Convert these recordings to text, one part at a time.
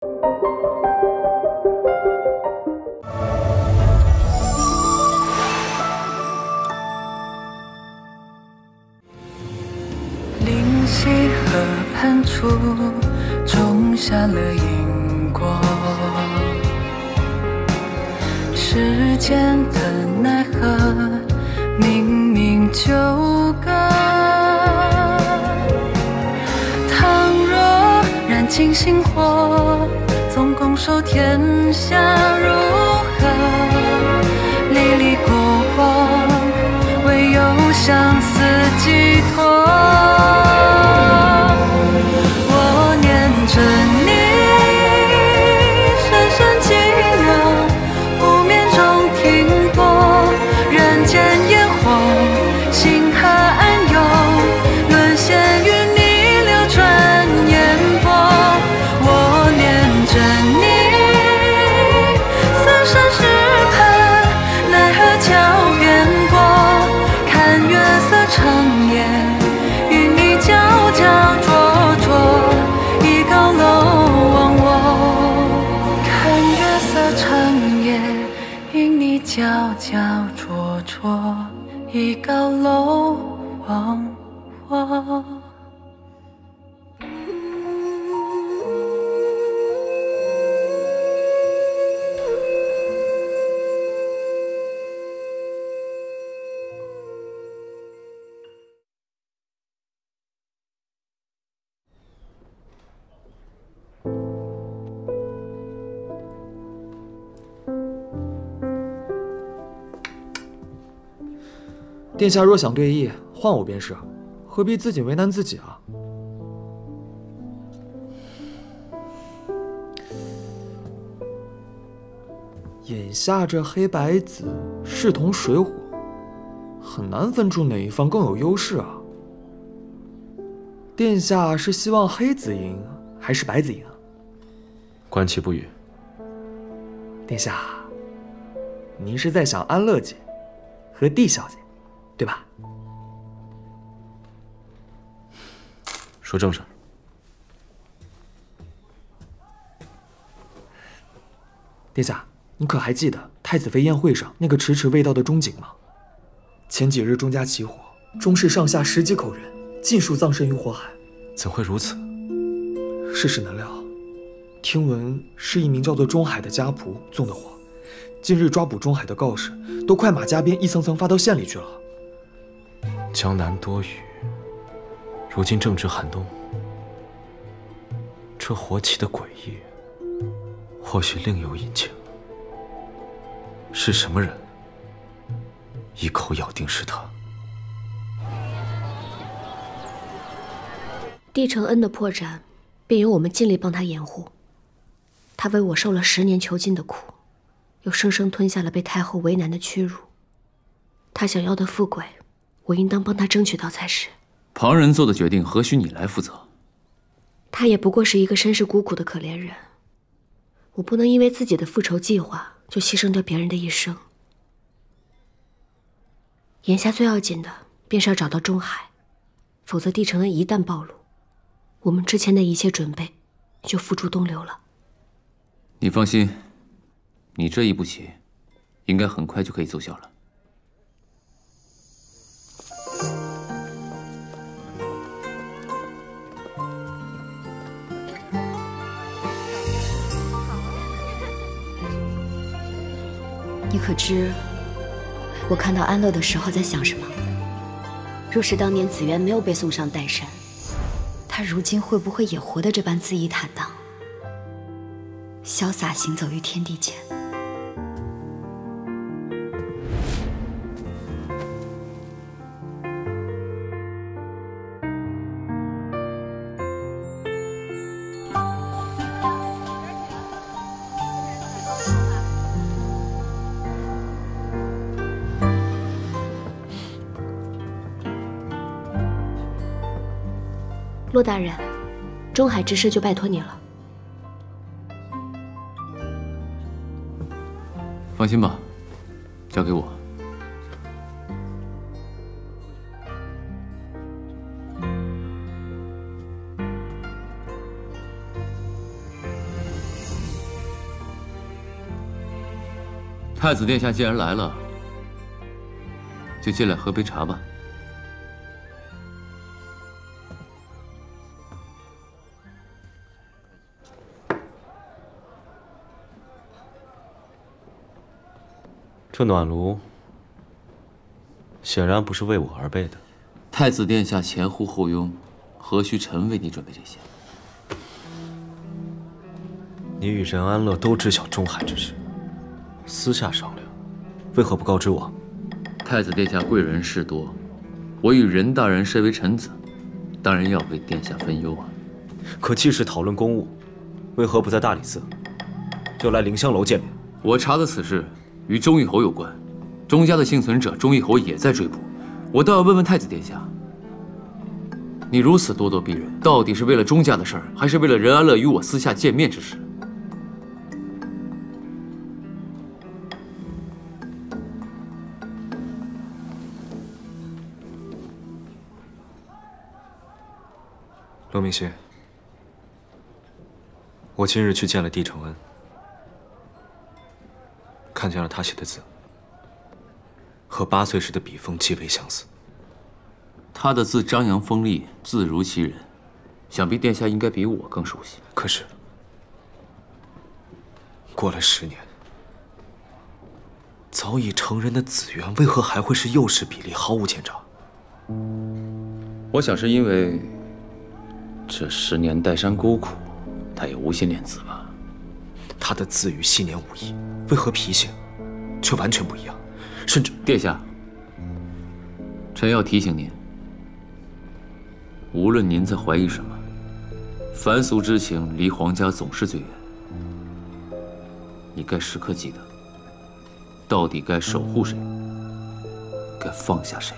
灵溪河畔处种下了因果，世间的奈何，冥冥纠葛。倘若燃尽星火，总拱手天下如何？历历过往，唯有相思寄托。我念着你，深深寂寥，无眠中停泊。人间烟火，星河暗涌，沦陷于你流转烟波。我念着你，三生石畔，奈何桥边过。看月色长夜，与你皎皎灼灼，一高楼忘我。看月色长夜，与你皎皎灼灼，一高楼忘我。殿下若想对弈，换我便是，何必自己为难自己啊？眼下这黑白子势同水火，很难分出哪一方更有优势啊。殿下是希望黑子赢，还是白子赢啊？观其不语。殿下，您是在想安乐姐和帝小姐，对吧？说正事。殿下，你可还记得太子妃宴会上那个迟迟未到的钟景吗？前几日钟家起火，钟氏上下10几口人尽数葬身于火海。怎会如此？世事难料，听闻是一名叫做钟海的家仆纵的火。近日抓捕钟海的告示都快马加鞭，一层层发到县里去了。江南多雨，如今正值寒冬，这火起的诡异，或许另有隐情。是什么人一口咬定是他？帝承恩的破绽，便由我们尽力帮他掩护。他为我受了10年囚禁的苦，又生生吞下了被太后为难的屈辱。他想要的富贵，我应当帮他争取到才是。旁人做的决定，何须你来负责？他也不过是一个身世孤苦的可怜人，我不能因为自己的复仇计划就牺牲掉别人的一生。眼下最要紧的便是要找到钟海，否则帝承恩一旦暴露，我们之前的一切准备就付诸东流了。你放心，你这一步棋，应该很快就可以奏效了。你可知，我看到安乐的时候在想什么？若是当年紫渊没有被送上岱山，他如今会不会也活得这般恣意坦荡，潇洒行走于天地间？骆大人，钟海之事就拜托你了。放心吧，交给我。太子殿下既然来了，就进来喝杯茶吧。这暖炉显然不是为我而备的。太子殿下前呼后拥，何须臣为你准备这些？你与任安乐都知晓中海之事，私下商量，为何不告知我？太子殿下贵人事多，我与任大人身为臣子，当然要为殿下分忧啊。可既是讨论公务，为何不在大理寺，就来凌香楼见面？我查的此事与钟义侯有关，钟家的幸存者钟义侯也在追捕，我倒要问问太子殿下，你如此咄咄逼人，到底是为了钟家的事儿，还是为了任安乐与我私下见面之事？罗明熙，我今日去见了帝承恩，看见了他写的字，和8岁时的笔锋极为相似。他的字张扬锋利，字如其人，想必殿下应该比我更熟悉。可是，过了10年，早已成人的紫渊，为何还会是幼时比例，毫无前兆？我想是因为这10年岱山沟苦，他也无心练字吧。他的字与昔年无异，为何脾性却完全不一样？甚至殿下，臣要提醒您，无论您在怀疑什么，凡俗之情离皇家总是最远。你该时刻记得，到底该守护谁，该放下谁。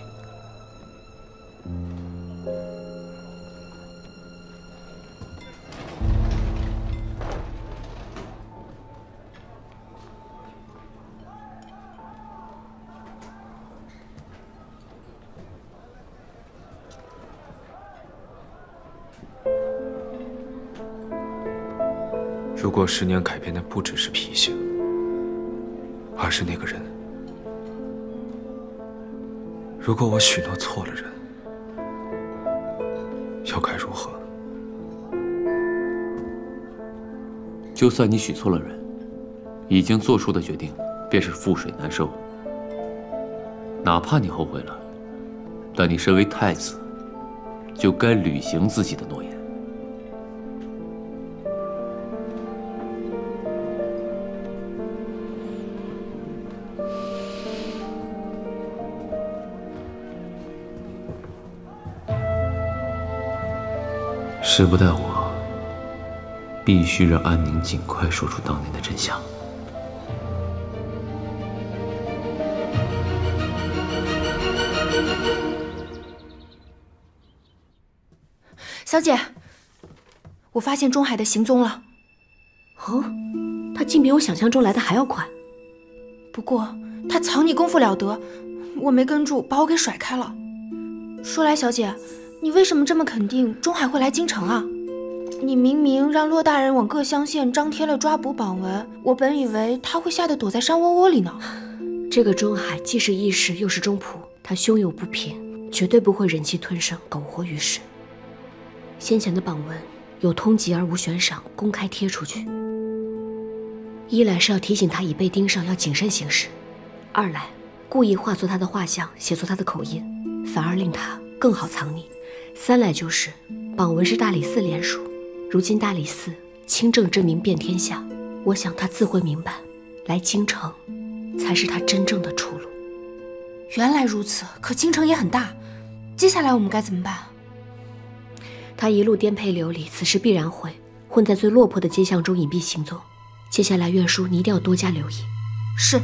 如果10年改变的不只是脾性，而是那个人，如果我许诺错了人，又该如何？就算你许错了人，已经做出的决定便是覆水难收。哪怕你后悔了，但你身为太子，就该履行自己的诺言。时不待我，必须让安宁尽快说出当年的真相。小姐，我发现钟海的行踪了。哦，他竟比我想象中来的还要快。不过他藏匿功夫了得，我没跟住，把我给甩开了。说来，小姐，你为什么这么肯定钟海会来京城啊？你明明让骆大人往各乡县张贴了抓捕榜文，我本以为他会吓得躲在山窝窝里呢。这个钟海既是义士又是忠仆，他胸有不平，绝对不会忍气吞声，苟活于世。先前的榜文有通缉而无悬赏，公开贴出去，一来是要提醒他已被盯上要谨慎行事，二来故意画错他的画像，写错他的口音，反而令他更好藏匿，三来就是榜文是大理寺联署，如今大理寺清正之名遍天下，我想他自会明白，来京城才是他真正的出路。原来如此，可京城也很大，接下来我们该怎么办？他一路颠沛流离，此时必然会混在最落魄的街巷中隐蔽行踪。接下来，院叔你一定要多加留意。是。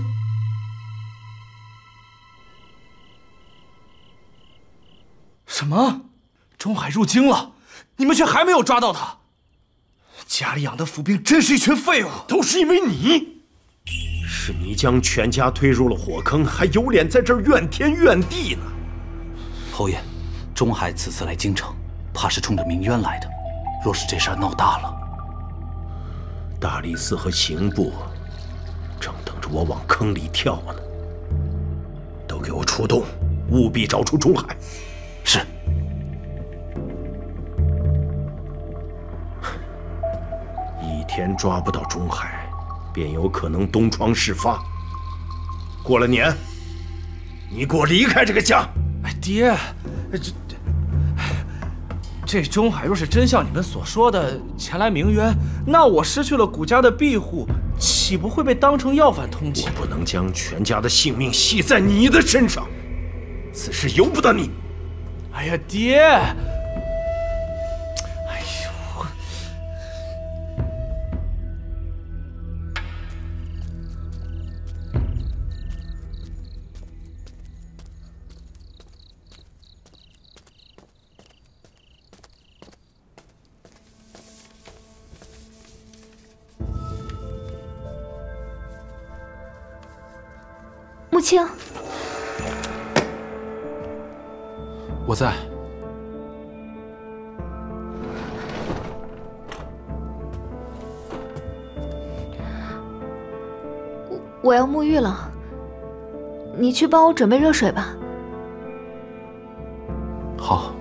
什么？钟海入京了？你们却还没有抓到他？家里养的府兵真是一群废物！都是因为你，是你将全家推入了火坑，还有脸在这儿怨天怨地呢。侯爷，钟海此次来京城，怕是冲着鸣冤来的。若是这事儿闹大了，大理寺和刑部正等着我往坑里跳呢。都给我出动，务必找出钟海。是。一天抓不到钟海，便有可能东窗事发。过了年，你给我离开这个家！哎，爹，这钟海若是真像你们所说的前来鸣冤，那我失去了谷家的庇护，岂不会被当成要犯通缉？我不能将全家的性命系在你的身上，此事由不得你。哎呀，爹！哎呦！穆青，我在。我要沐浴了，你去帮我准备热水吧。好。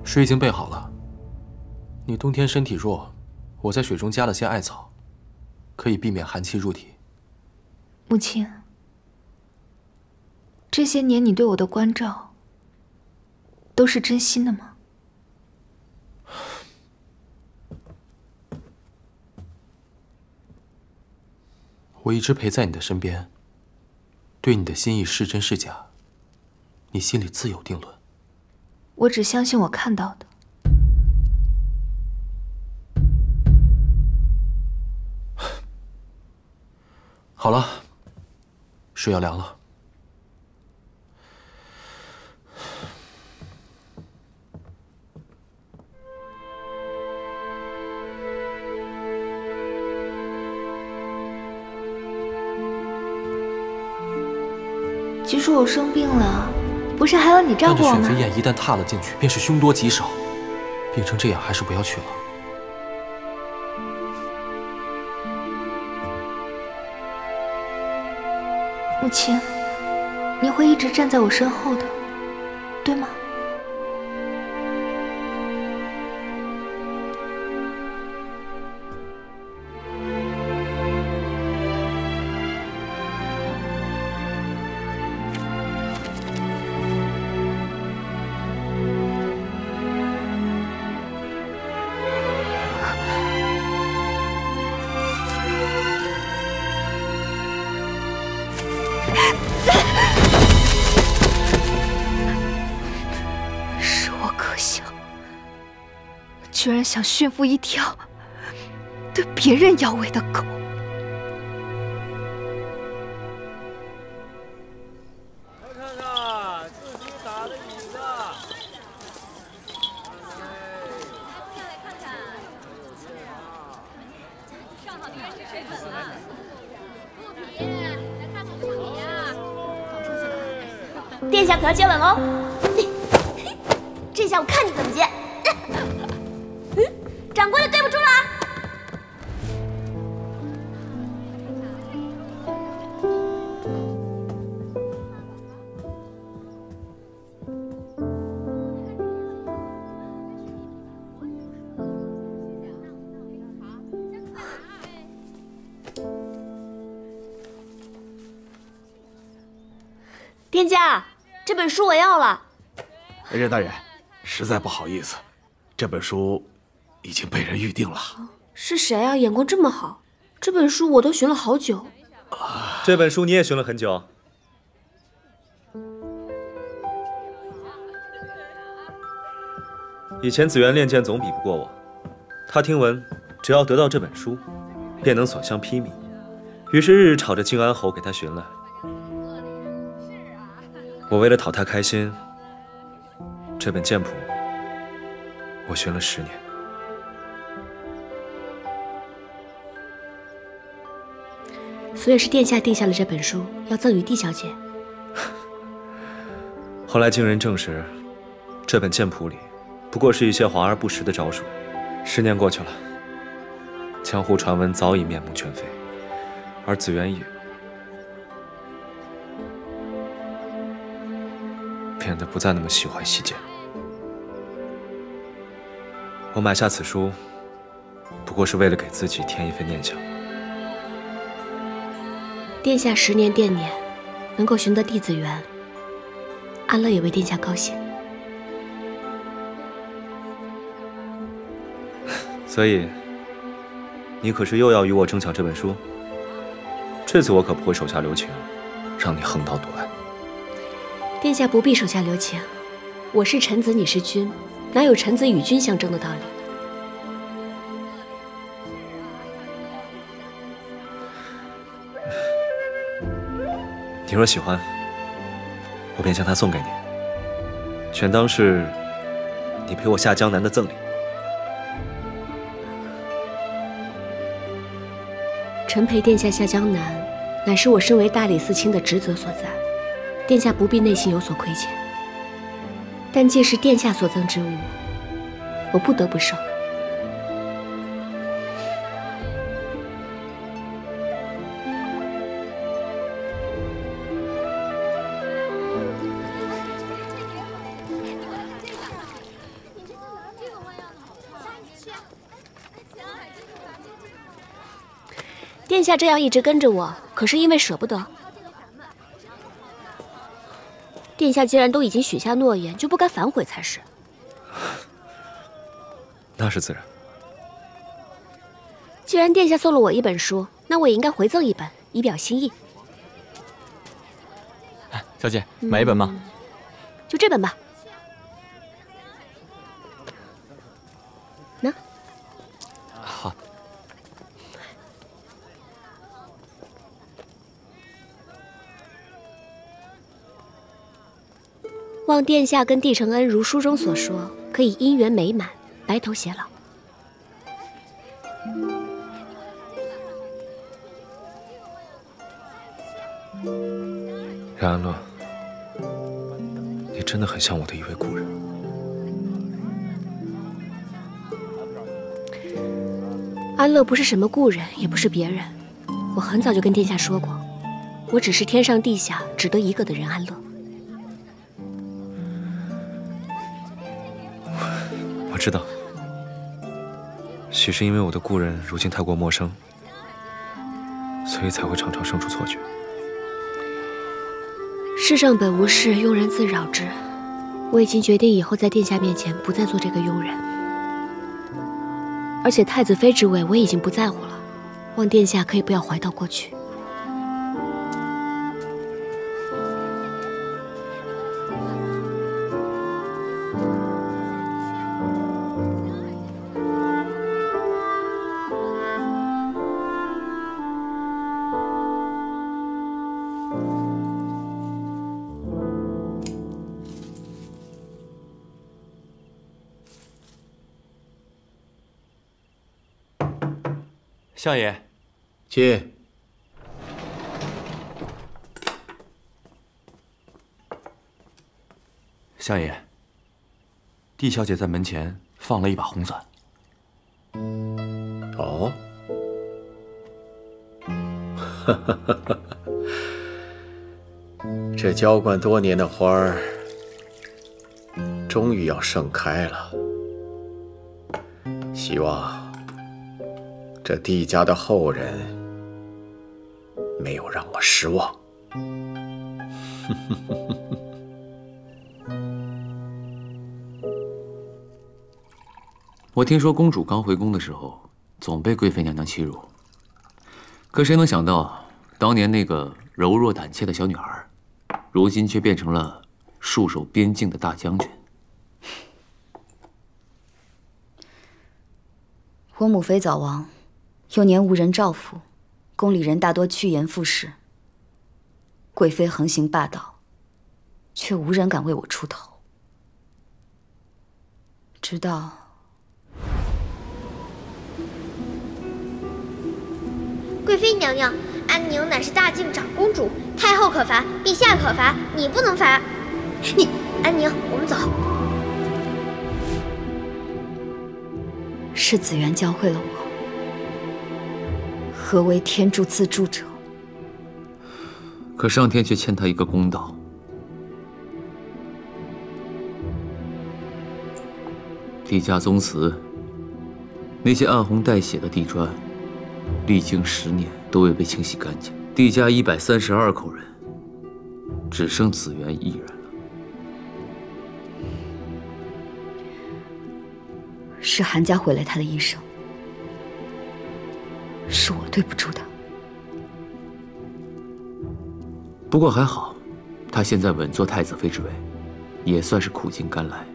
水已经备好了。你冬天身体弱，我在水中加了些艾草，可以避免寒气入体。母亲，这些年你对我的关照，都是真心的吗？我一直陪在你的身边，对你的心意是真是假，你心里自有定论。我只相信我看到的。好了，水要凉了。据说我生病了，不是还要你照顾我吗？但这选妃宴一旦踏了进去，便是凶多吉少。病成这样，还是不要去了。母亲，你会一直站在我身后的，对吗？是我可笑，居然想驯服一条对别人摇尾的狗。看看自己打的椅子。上好的原始水粉了。不皮，来看看不皮啊！殿下可要接吻喽！这下我看你怎么接！长官就对不住了。店家，这本书我要了。任大人，实在不好意思，这本书已经被人预定了。是谁啊？眼光这么好，这本书我都寻了好久。这本书你也寻了很久。以前紫园练剑总比不过我，他听闻只要得到这本书，便能所向披靡，于是日日吵着靖安侯给他寻来。我为了讨他开心，这本剑谱我寻了10年。所以是殿下定下了这本书，要赠予帝小姐。后来经人证实，这本剑谱里不过是一些华而不实的招数。10年过去了，江湖传闻早已面目全非，而紫园也变得不再那么喜欢习剑。我买下此书，不过是为了给自己添一份念想。殿下10年惦念，能够寻得弟子缘，安乐也为殿下高兴。所以，你可是又要与我争抢这本书？这次我可不会手下留情，让你横刀夺爱。殿下不必手下留情，我是臣子，你是君，哪有臣子与君相争的道理？你若喜欢，我便将它送给你，全当是你陪我下江南的赠礼。臣陪殿下下江南，乃是我身为大理寺卿的职责所在，殿下不必内心有所亏欠。但既是殿下所赠之物，我不得不收。殿下这样一直跟着我，可是因为舍不得。殿下既然都已经许下诺言，就不该反悔才是。那是自然。既然殿下送了我一本书，那我也应该回赠一本，以表心意。小姐，买一本吗？就这本吧。喏。好。望殿下跟帝承恩如书中所说，可以姻缘美满，白头偕老。任安乐，你真的很像我的一位故人。安乐不是什么故人，也不是别人。我很早就跟殿下说过，我只是天上地下只得一个的任安乐。我知道，许是因为我的故人如今太过陌生，所以才会常常生出错觉。世上本无事，庸人自扰之。我已经决定以后在殿下面前不再做这个庸人，而且太子妃之位我已经不在乎了，望殿下可以不要怀悼过去。相爷，进。相爷，帝小姐在门前放了一把红伞。哦，这浇灌多年的花儿，终于要盛开了。希望这帝家的后人没有让我失望。我听说公主刚回宫的时候，总被贵妃娘娘欺辱。可谁能想到，当年那个柔弱胆怯的小女孩，如今却变成了戍守边境的大将军。我母妃早亡，幼年无人照拂，宫里人大多趋炎附势。贵妃横行霸道，却无人敢为我出头。直到贵妃娘娘，安宁乃是大靖长公主，太后可罚，陛下可罚，你不能罚。你，安宁，我们走。是紫渊教会了我何为天助自助者。可上天却欠他一个公道。帝家宗祠，那些暗红带血的地砖，历经10年都未被清洗干净。帝家132口人，只剩紫渊一人了。是韩家毁了他的一生，是我对不住他。不过还好，他现在稳坐太子妃之位，也算是苦尽甘来。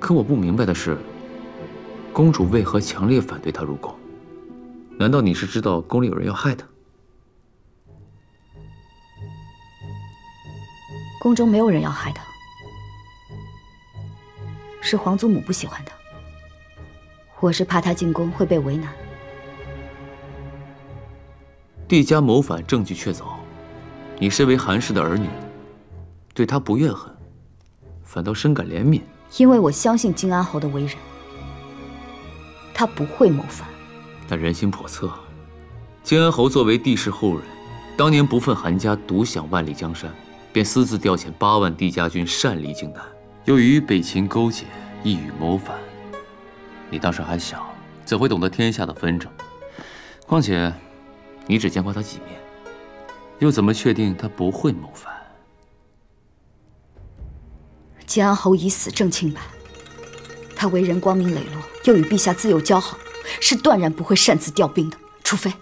可我不明白的是，公主为何强烈反对他入宫？难道你是知道宫里有人要害他？宫中没有人要害他，是皇祖母不喜欢他。我是怕他进宫会被为难。帝家谋反，证据确凿，你身为韩氏的儿女，对他不怨恨，反倒深感怜悯。因为我相信金安侯的为人，他不会谋反。但人心叵测，金安侯作为帝室后人，当年不忿韩家独享万里江山，便私自调遣8万帝家军擅离荆南，又与北秦勾结，意欲谋反。你当时还小，怎会懂得天下的纷争？况且，你只见过他几面，又怎么确定他不会谋反？金安侯已死证清白，他为人光明磊落，又与陛下自幼交好，是断然不会擅自调兵的，除非……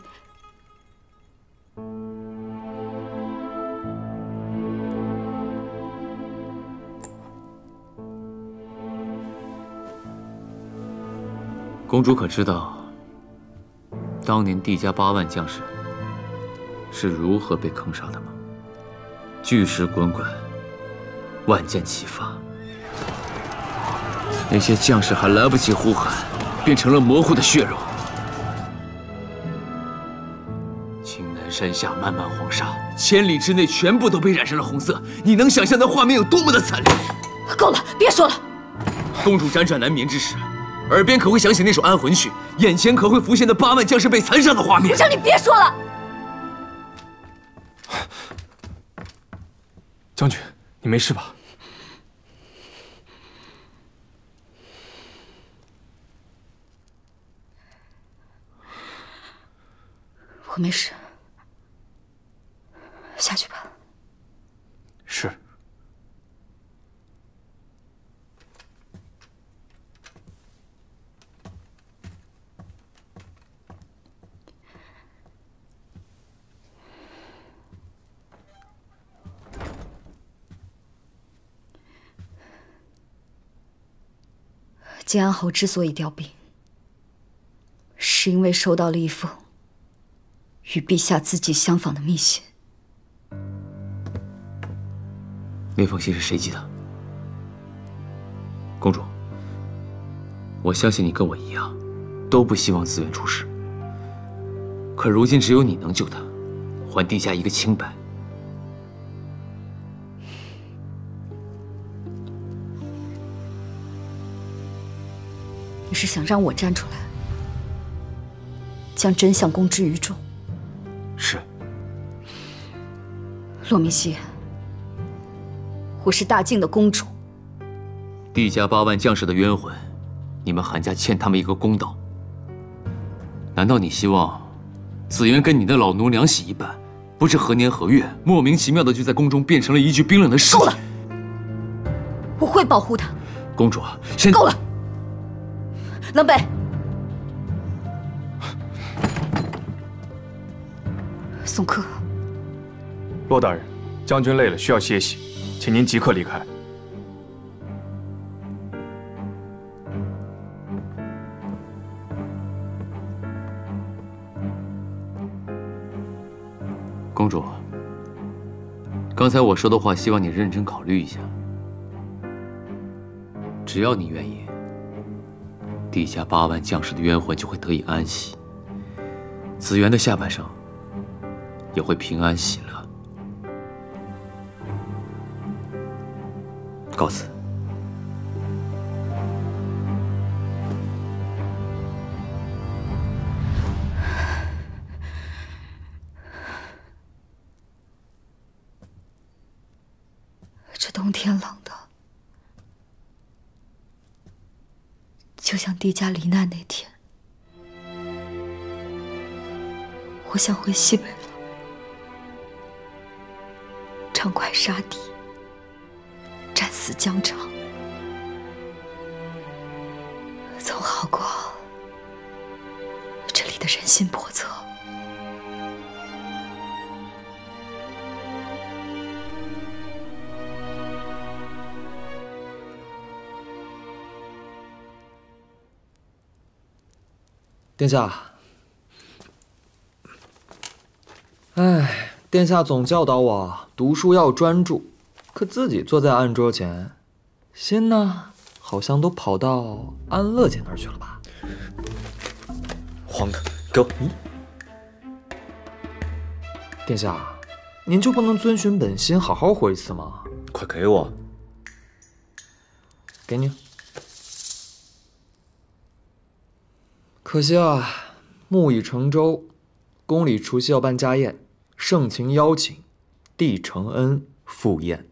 公主可知道，当年帝家8万将士是如何被坑杀的吗？巨石滚滚，万箭齐发，那些将士还来不及呼喊，变成了模糊的血肉。青南山下漫漫黄沙，千里之内全部都被染成了红色。你能想象那画面有多么的惨烈？够了，别说了。公主辗转难眠之时，耳边可会响起那首安魂曲，眼前可会浮现那8万将士被残杀的画面。我让你别说了。将军，你没事吧？我没事，下去吧。是。金安侯之所以调兵，是因为收到了一封与陛下字迹相仿的密信。那封信是谁寄的？公主，我相信你跟我一样，都不希望紫渊出事。可如今只有你能救他，还帝家一个清白。你是想让我站出来，将真相公之于众？是。骆明熙，我是大靖的公主。帝家8万将士的冤魂，你们韩家欠他们一个公道。难道你希望紫渊跟你的老奴两喜一半，不知何年何月，莫名其妙的就在宫中变成了一具冰冷的尸体。够了！我会保护他。公主，现在够了。冷北，宋柯，骆大人，将军累了，需要歇息，请您即刻离开。公主，刚才我说的话，希望你认真考虑一下。只要你愿意，地下8万将士的冤魂就会得以安息，紫园的下半生也会平安喜乐。告辞。这冬天冷的，就像帝家罹难那天，我想回西北了，畅快杀敌，战死疆场，总好过这里的人心叵测。殿下，殿下总教导我读书要专注，可自己坐在案桌前，心呢，好像都跑到安乐姐那儿去了吧？黄的，给我！殿下，您就不能遵循本心，好好活一次吗？快给我！给你。可惜啊，木已成舟，宫里除夕要办家宴，盛情邀请，帝承恩赴宴。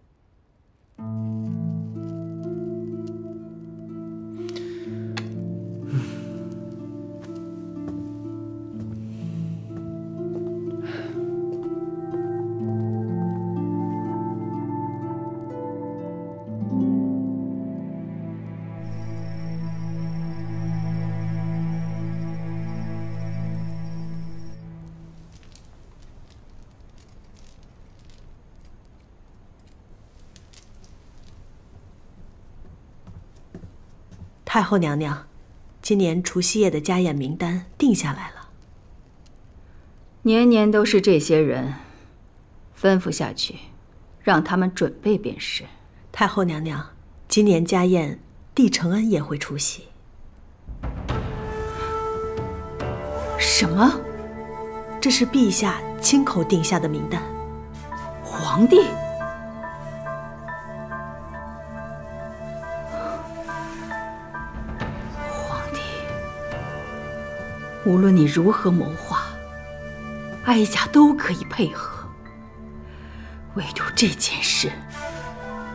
太后娘娘，今年除夕夜的家宴名单定下来了。年年都是这些人，吩咐下去，让他们准备便是。太后娘娘，今年家宴，帝承恩也会出席。什么？这是陛下亲口定下的名单。皇帝？无论你如何谋划，哀家都可以配合。唯独这件事，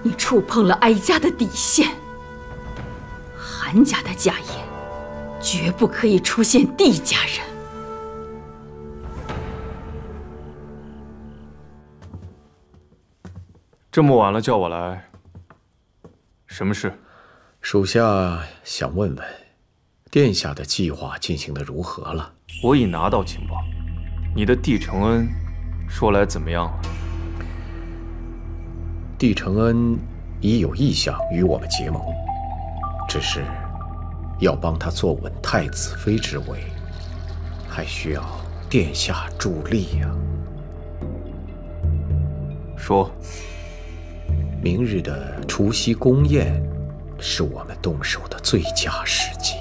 你触碰了哀家的底线。韩家的家宴，绝不可以出现帝家人。这么晚了叫我来，什么事？属下想问问。殿下的计划进行得如何了？我已拿到情报，你的帝承恩说来怎么样了？帝承恩已有意向与我们结盟，只是要帮他坐稳太子妃之位，还需要殿下助力呀。说，明日的除夕宫宴是我们动手的最佳时机。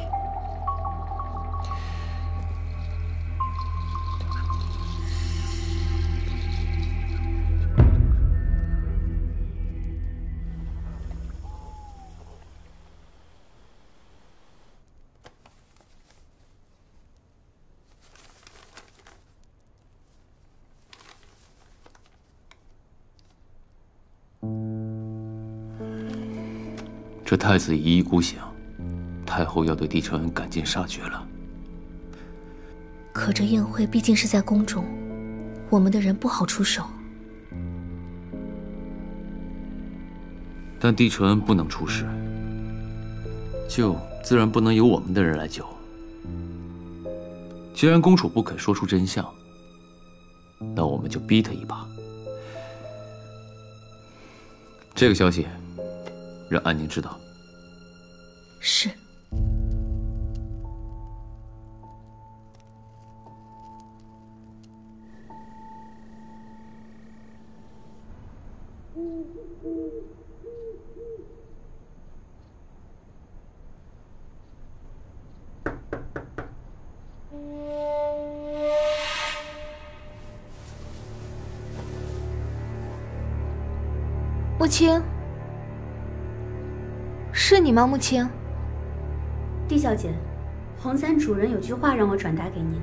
这太子一意孤行，太后要对帝承恩赶尽杀绝了。可这宴会毕竟是在宫中，我们的人不好出手。但帝纯不能出事，救自然不能由我们的人来救。既然公主不肯说出真相，那我们就逼她一把。这个消息让安宁知道。是。穆青，是你吗？穆青，帝小姐，黄三主人有句话让我转达给您。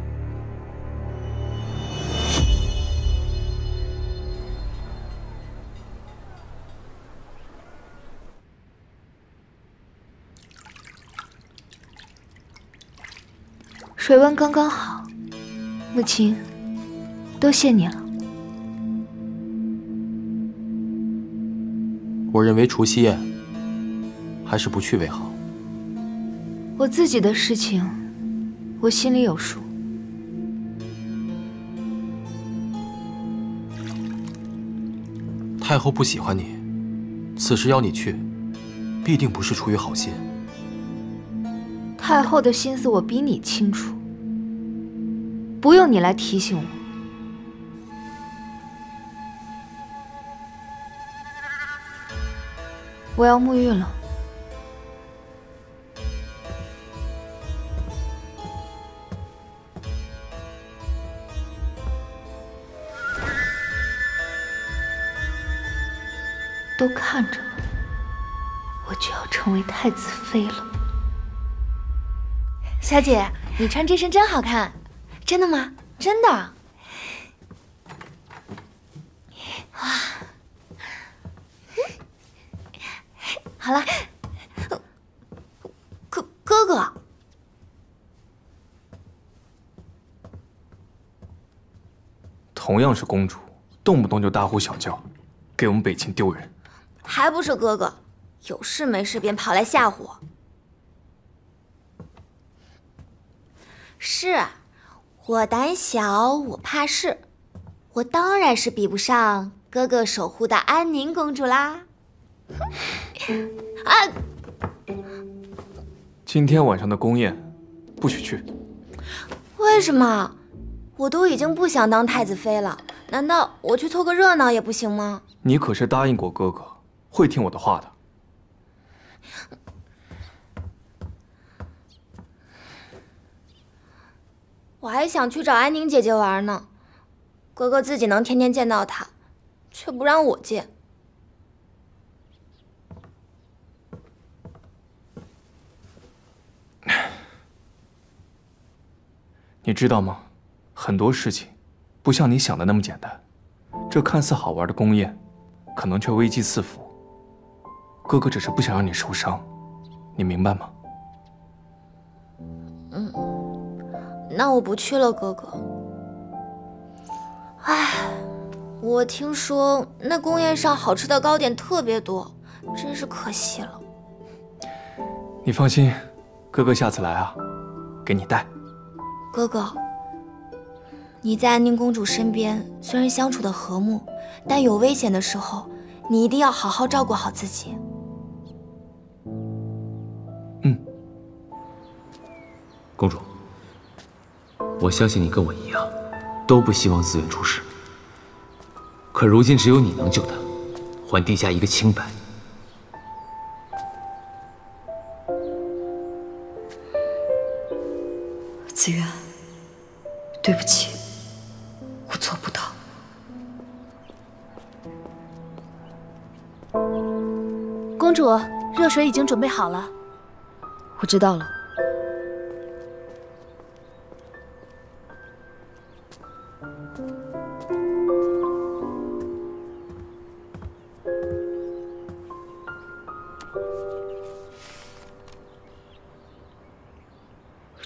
水温刚刚好，穆青，多谢你了。我认为除夕宴还是不去为好。我自己的事情，我心里有数。太后不喜欢你，此时邀你去，必定不是出于好心。太后的心思我比你清楚，不用你来提醒我。我要沐浴了。都看着吧，我就要成为太子妃了。小姐，你穿这身真好看，真的吗？真的。哇，好了，哥哥，同样是公主，动不动就大呼小叫，给我们北秦丢人。还不是哥哥，有事没事便跑来吓唬我。是，我胆小，我怕事，我当然是比不上哥哥守护的安宁公主啦。啊！今天晚上的宫宴，不许去。为什么？我都已经不想当太子妃了，难道我去凑个热闹也不行吗？你可是答应过哥哥，会听我的话的。我还想去找安宁姐姐玩呢，哥哥自己能天天见到她，却不让我见。你知道吗？很多事情不像你想的那么简单。这看似好玩的宫宴，可能却危机四伏。哥哥只是不想让你受伤，你明白吗？那我不去了，哥哥。唉，我听说那宫宴上好吃的糕点特别多，真是可惜了。你放心，哥哥下次来啊，给你带。哥哥，你在安宁公主身边虽然相处的和睦，但有危险的时候，你一定要好好照顾好自己。公主，我相信你跟我一样，都不希望自愿出事。可如今只有你能救她，还殿下一个清白。子渊，对不起，我做不到。公主，热水已经准备好了。我知道了。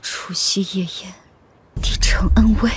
除夕夜宴，帝城恩威，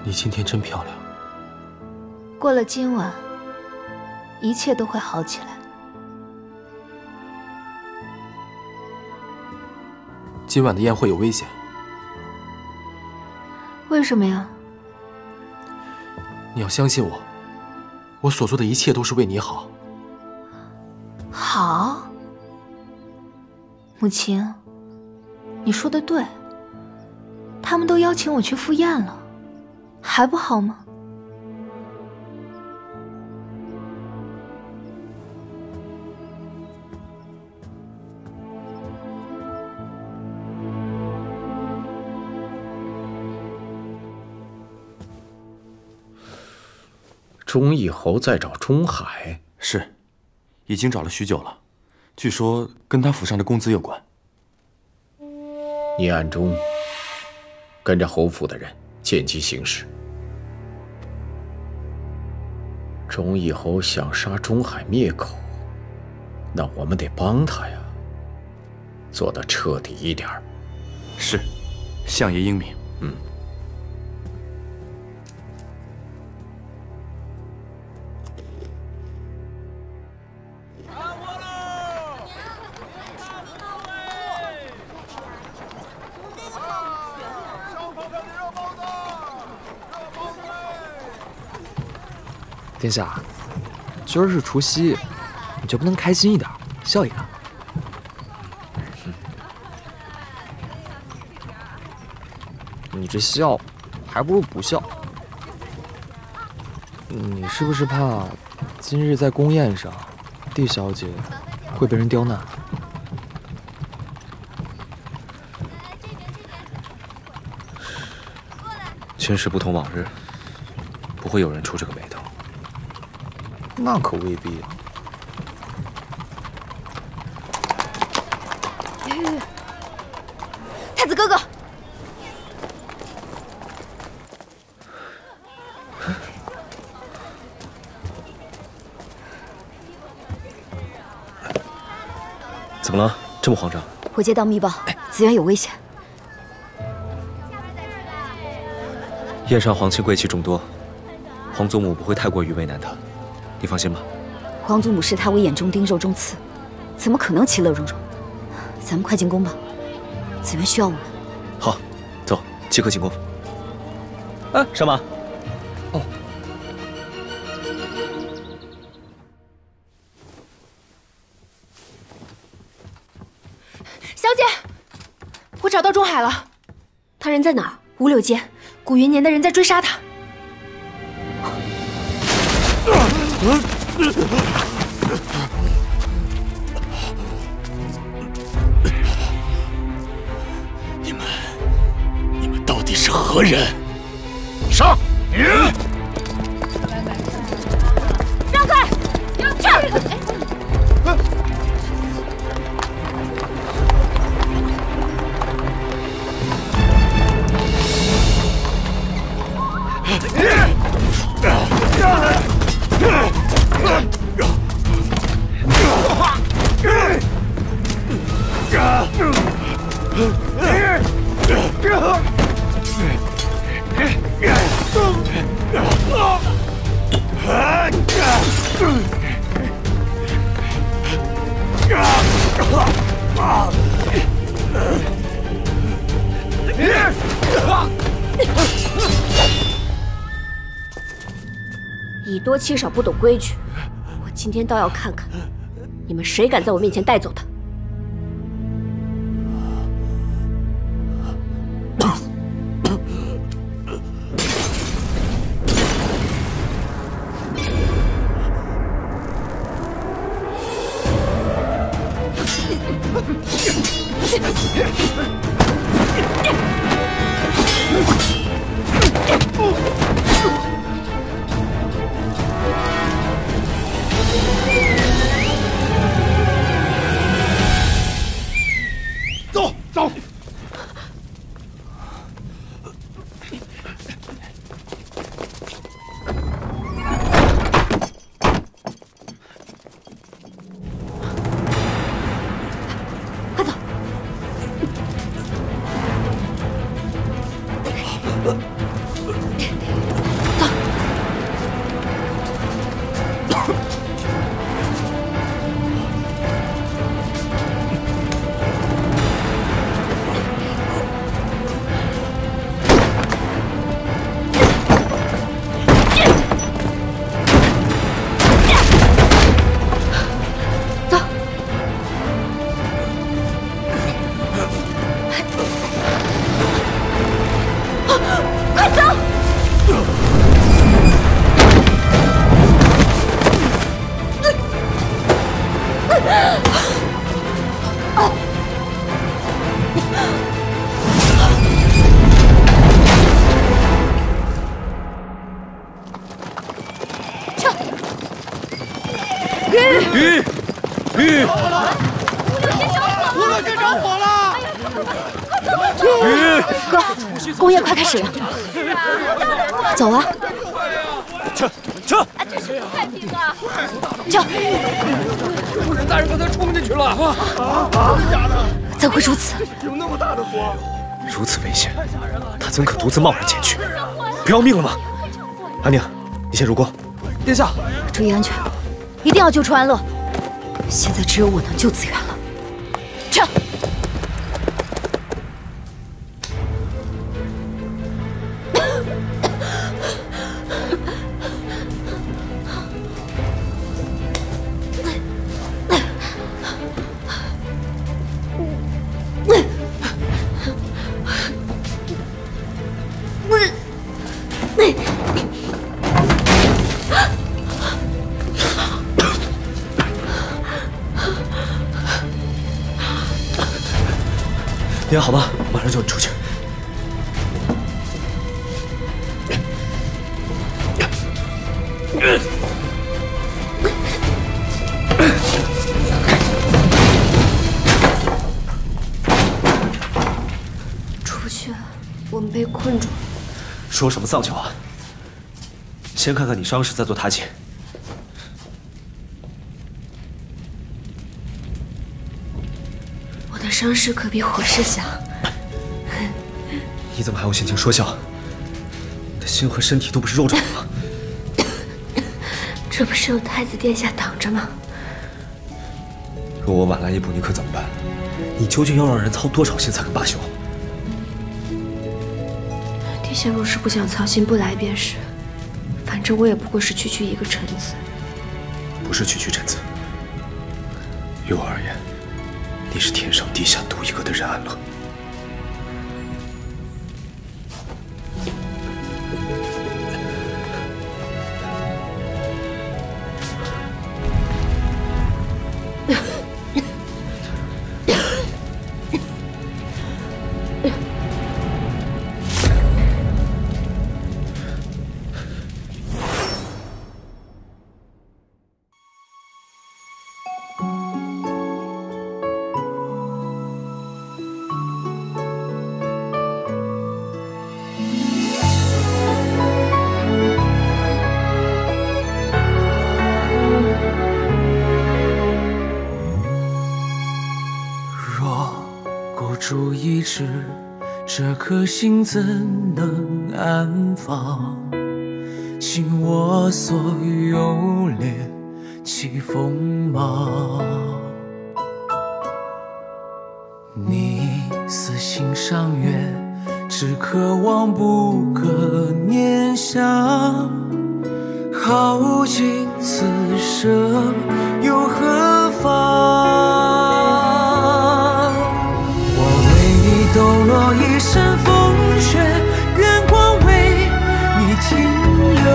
你今天真漂亮。过了今晚，一切都会好起来。今晚的宴会有危险。为什么呀？你要相信我，我所做的一切都是为你好。好，母亲，你说的对。他们都邀请我去赴宴了，还不好吗？钟义侯在找钟海，是，已经找了许久了，据说跟他府上的公子有关。你暗中跟着侯府的人见机行事。钟义侯想杀钟海灭口，那我们得帮他呀，做得彻底一点。是，相爷英明。殿下，今儿是除夕，你就不能开心一点，笑一个？你这笑，还不如不笑。你是不是怕今日在宫宴上，帝小姐会被人刁难？今时不同往日，不会有人出这个眉头。那可未必啊。太子哥哥，怎么了？这么慌张？我接到密报，紫渊有危险。宴上皇亲贵戚众多，皇祖母不会太过于为难他，你放心吧。皇祖母视他为眼中钉、肉中刺，怎么可能其乐融融？咱们快进宫吧，紫渊需要我们。好，走，即刻进宫。哎，上马。哦。小姐，我找到钟海了。他人在哪儿？五柳间，古云年的人在追杀他。你们到底是何人？上！让开！去！以多欺少，不懂规矩。我今天倒要看看，你们谁敢在我面前带走他！走走。快走！哥，宫宴快开始了，走啊！撤！太平啊！撤！夫人大人刚才冲进去了！真的假的？怎会如此？有那么大的火！如此危险，他怎可独自贸然前去？不要命了吗？安宁，你先入宫。殿下，注意安全，一定要救出安乐。现在只有我能救子源了。撤！你还好吗？马上救你出去。出不去了，我们被困住了。说什么丧气话！先看看你伤势，再做塔检。我的伤势可比火势小。你怎么还有心情说笑？你的心和身体都不是肉长的吗？这不是有太子殿下挡着吗？若我晚来一步，你可怎么办？你究竟要让人操多少心才肯罢休？殿下若是不想操心，不来便是。反正我也不过是区区一个臣子。不是区区臣子，于我而言，你是天上地下独一个的任安乐。主一掷，这颗心怎能安放？倾我所有，敛起锋芒。你似心上缘，只渴望不可念想。耗尽此生，又何妨？抖落一身风雪，愿光为你停留。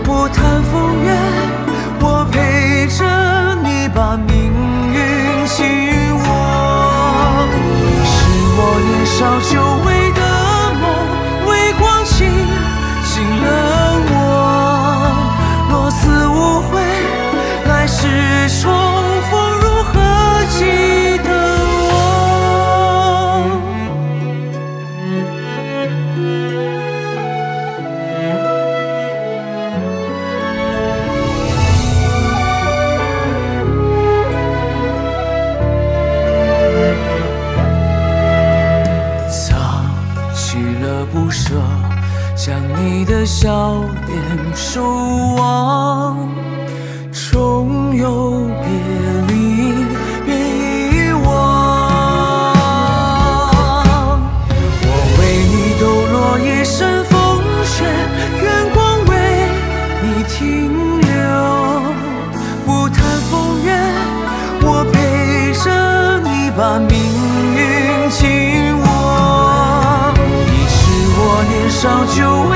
不谈风月，我陪着你把命运紧握。是我年少久违的梦，为光景醒了我。若死无悔，来世重逢，如何记得？不舍，将你的笑脸守望，终有别离，别遗忘。我为你抖落一身风雪，愿光为你停留。不谈风月，我陪着你把命运紧握。年少久违